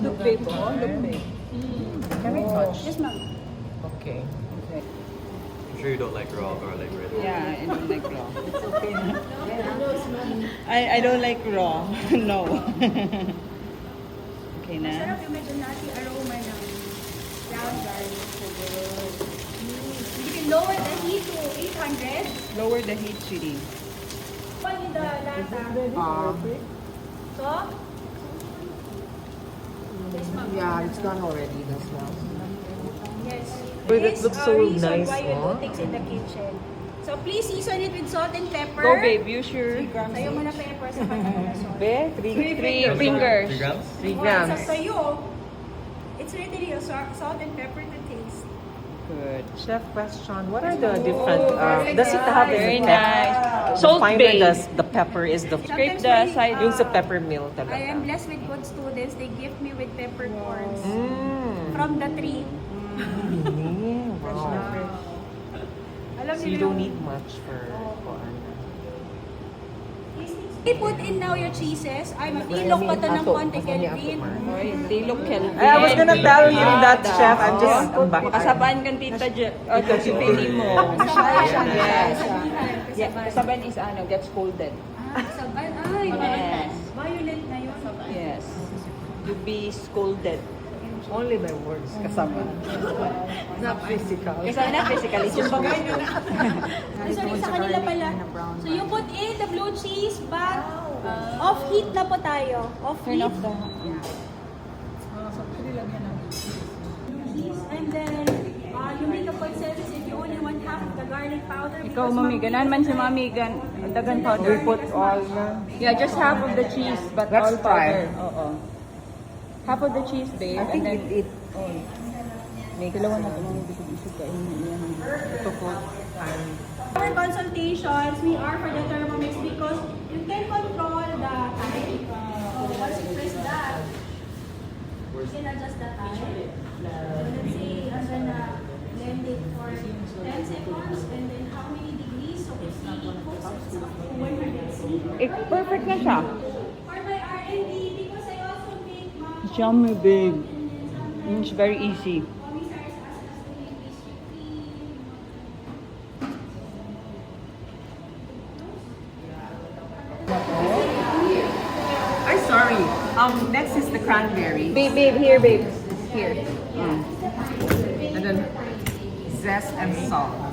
Look, babe. Oh, look, babe. Can I touch? Yes, ma'am. Okay. I'm sure you don't like raw garlic, right? Yeah, I don't like raw. It's okay na. I don't like raw. No. Okay na. Sarap yung medyo nutty aroma ng ground garlic. So good. You can lower the heat to 800. Lower the heat, sweetie. Pag the lata. So? Yes, ma'am. Yeah, it's gone already. That's now. Yes. Wait, that This looks is so reason nice, why you huh? do things in the kitchen. So please season it with salt and pepper. Go, babe. Use your Sayo mo na pepper sa kanya mo na salt. Be, three How much? fingers. 3 grams? 3 Well, grams. it's up to you. It's really your salt and pepper to taste. Good. Chef, question. What are the different, does it have Very any nice. pepper? Salt Finder bay. does the pepper is the Scrape Sometimes the my, side. yung sa pepper mill talaga. I am blessed with good students. They gift me with peppercorns Mm. from the tree. Mm. Wow. Alam So niyo you yung- don't need much for ano. You put in now your cheeses. Ay, matilok pa to ng konti, Kelvin. Oy, they look healthy. I was gonna tell you that, Chef. I'm just back. Makasabaan kang tita si Penny mo. Yes. Yeah, kasabayan is ano, gets scolded. Sabay, ay, Yes. violent na yun. Yes. To be scolded. Only by words. Kasama. Not physical. Kasi na physically, sumbagan nyo. Ay, sorry, sa kanila pala. So you put in the blue cheese, but off heat na po tayo. Off Turn heat. off the... Cheese. And then, you make a consensus if you only want half of the garlic powder. Ikaw, because mami, ganan man si mami, dagan powder. We put all na. Yeah, just half of the cheese, but Let's all try. powder. Oo. Half of the cheese, babe. I think and then, it may kalawan na ito, mga bisig-bisig ka. ito po. our consultations, we are for the Thermomix because you can control the time. Once you press that, you can adjust the time. So let's say I'm gonna blend it for 10 seconds and then how many degrees? So if it cooks, it's up to 100 Perfect na siya. For my R&D, because I also make mga Yummy, babe. It's very easy. commissars ask us to make this quickly. Ay, sorry. Next is the cranberry. Babe, here, babe. Here. And then zest and salt.